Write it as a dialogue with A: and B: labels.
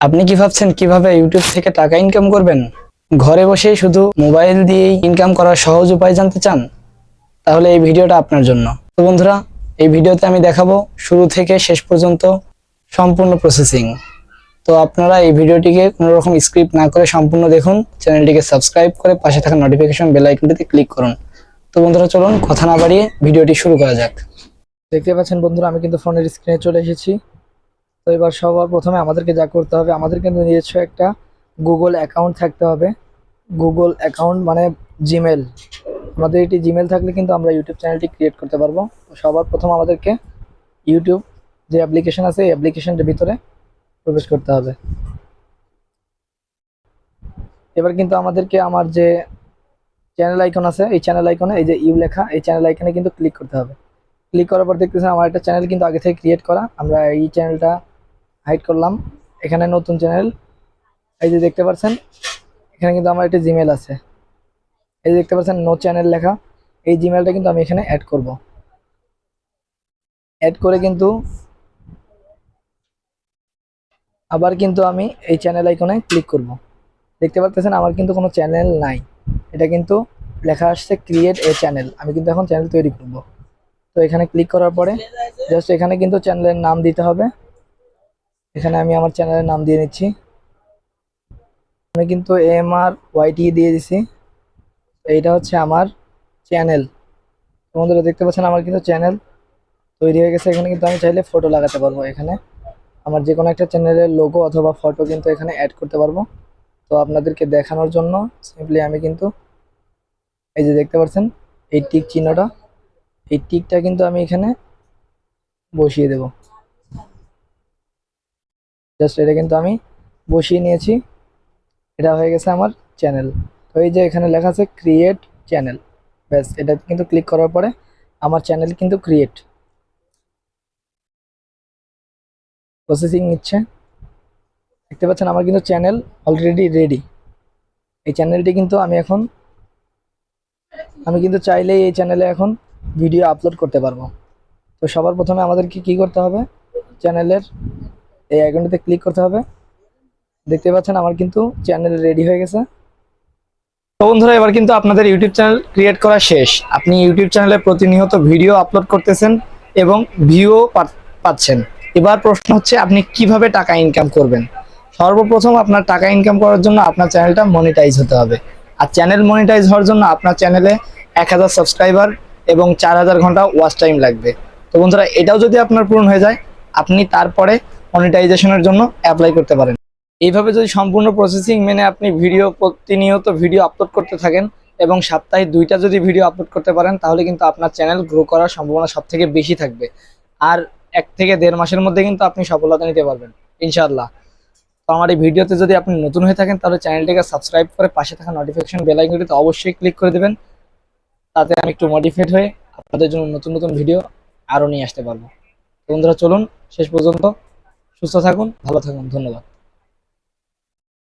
A: আপনি কি ভাবছেন কিভাবে ইউটিউব থেকে টাকা ইনকাম করবেন? ঘরে বসেই শুধু মোবাইল দিয়েই ইনকাম করার সহজ উপায় জানতে চান? তাহলে এই ভিডিওটা আপনার জন্য। তো বন্ধুরা, এই ভিডিওতে আমি দেখাবো শুরু থেকে শেষ পর্যন্ত সম্পূর্ণ প্রসেসিং। তো আপনারা এই ভিডিওটিকে কোনো রকম স্ক্রিপ্ট না করে সম্পূর্ণ দেখুন। চ্যানেলটিকে সাবস্ক্রাইব করে পাশে থাকা নোটিফিকেশন বেল আইকনটিতে ক্লিক করুন। তো বন্ধুরা, চলুন কথা না বাড়িয়ে ভিডিওটি শুরু করা যাক। দেখতে পাচ্ছেন বন্ধুরা, আমি কিন্তু ফোনের স্ক্রিনে চলে এসেছি। তো এবার সবার প্রথমে আমাদেরকে যা করতে হবে, আমাদের কিন্তু নিজস্ব একটা গুগল অ্যাকাউন্ট থাকতে হবে। গুগল অ্যাকাউন্ট মানে জিমেল। আমাদের এটি জিমেল থাকলে কিন্তু আমরা ইউটিউব চ্যানেলটি ক্রিয়েট করতে পারবো। তো সবার প্রথম আমাদেরকে ইউটিউব যে অ্যাপ্লিকেশন আছে এই অ্যাপ্লিকেশনটার ভিতরে প্রবেশ করতে হবে। এবার কিন্তু আমাদেরকে আমার যে চ্যানেল আইকন আছে এই চ্যানেল আইকনে এই যে ইউ লেখা এই চ্যানেল আইকনে কিন্তু ক্লিক করতে হবে। ক্লিক করার পর দেখতেছেন আমার একটা চ্যানেল কিন্তু আগে থেকে ক্রিয়েট করা। আমরা এই চ্যানেলটা হাইড করলাম। এখানে নতুন চ্যানেল, এই যে দেখতে পাচ্ছেন এখানে কিন্তু আমার একটা জিমেল আছে। এই যে দেখতে পাচ্ছেন নো চ্যানেল লেখা, এই জিমেলটা কিন্তু আমি এখানে অ্যাড করব। অ্যাড করে কিন্তু আবার কিন্তু আমি এই চ্যানেল আইকনে ক্লিক করব। দেখতে পাচ্ছেন আমার কিন্তু কোনো চ্যানেল নাই, এটা কিন্তু লেখা আসছে ক্রিয়েট এ চ্যানেল। আমি কিন্তু এখন চ্যানেল তৈরি করব। তো এখানে ক্লিক করার পরে জাস্ট এখানে কিন্তু চ্যানেলের নাম দিতে হবে। এখানে আমি আমার চ্যানেলের নাম দিয়ে নিচ্ছি। আমি কিন্তু MRYT দিয়ে দিছি। এইটা হচ্ছে আমার চ্যানেল। বন্ধুরা দেখতে পাচ্ছেন আমার কিন্তু চ্যানেল তৈরি হয়ে গেছে। এখানে কিন্তু আমি চাইলে ফটো লাগাতে পারবো। এখানে আমার যে কোনো একটা চ্যানেলের লোগো অথবা ফটো কিন্তু এখানে অ্যাড করতে পারবো। তো আপনাদেরকে দেখানোর জন্য সিম্পলি আমি কিন্তু এই যে দেখতে পাচ্ছেন এই টিক চিহ্নটা, এই টিকটা কিন্তু আমি এখানে বসিয়ে দেব। জাস্ট এটা কিন্তু আমি বসিয়ে নিয়েছি। এটা হয়ে গেছে আমার চ্যানেল। তো এই যে এখানে লেখা আছে ক্রিয়েট চ্যানেল, ব্যাস এটা কিন্তু ক্লিক করার পরে আমার চ্যানেল কিন্তু ক্রিয়েট প্রসেসিং নিচ্ছে। দেখতে পাচ্ছেন আমার কিন্তু চ্যানেল অলরেডি রেডি। এই চ্যানেলটি কিন্তু আমি কিন্তু চাইলেই এই চ্যানেলে এখন ভিডিও আপলোড করতে পারবো। তো সবার প্রথমে আমাদেরকে কি করতে হবে, চ্যানেলের এই আইকনটিতে ক্লিক করতে হবে। দেখতে পাচ্ছেন আমার কিন্তু চ্যানেল রেডি হয়ে গেছে। তো বন্ধুরা, এবার কিন্তু আপনাদের ইউটিউব চ্যানেল ক্রিয়েট করা শেষ। আপনি ইউটিউব চ্যানেলে প্রতিনিয়ত ভিডিও আপলোড করতেছেন এবং ভিউও পাচ্ছেন। এবার প্রশ্ন হচ্ছে আপনি কিভাবে টাকা ইনকাম করবেন। সর্বপ্রথম আপনার টাকা ইনকাম করার জন্য আপনার চ্যানেলটা মনিটাইজ হতে হবে। আর চ্যানেল মনিটাইজ হওয়ার জন্য আপনার চ্যানেলে 1000 সাবস্ক্রাইবার এবং 4000 ঘন্টা ওয়াচ টাইম লাগবে। তো বন্ধুরা, এটাও যদি আপনার পূরণ হয়ে যায় আপনি তারপরে মনিটাইজেশনের জন্য অ্যাপ্লাই করতে পারেন। এইভাবে যদি সম্পূর্ণ প্রসেসিং মেনে আপনি প্রতিনিয়ত ভিডিও আপলোড করতে থাকেন এবং সপ্তাহে 2টা যদি ভিডিও আপলোড করতে পারেন তাহলে কিন্তু আপনার চ্যানেল গ্রো করার সম্ভাবনা সব থেকে বেশি থাকবে। আর 1 থেকে 1.5 মাসের মধ্যে কিন্তু আপনি সফলতা নিতে পারবেন ইনশাআল্লাহ। তো আমার এই ভিডিওতে যদি আপনি নতুন হয়ে থাকেন তাহলে চ্যানেলটিকে সাবস্ক্রাইব করে পাশে থাকা নোটিফিকেশন বেল আইকনটিতে অবশ্যই ক্লিক করে দেবেন। তাতে আমি একটু মোটিভেট হয়ে আপনাদের জন্য নতুন নতুন ভিডিও আরও নিয়ে আসতে পারবো। তো বন্ধুরা, চলুন শেষ পর্যন্ত সুস্থ থাকুন, ভালো থাকুন, ধন্যবাদ।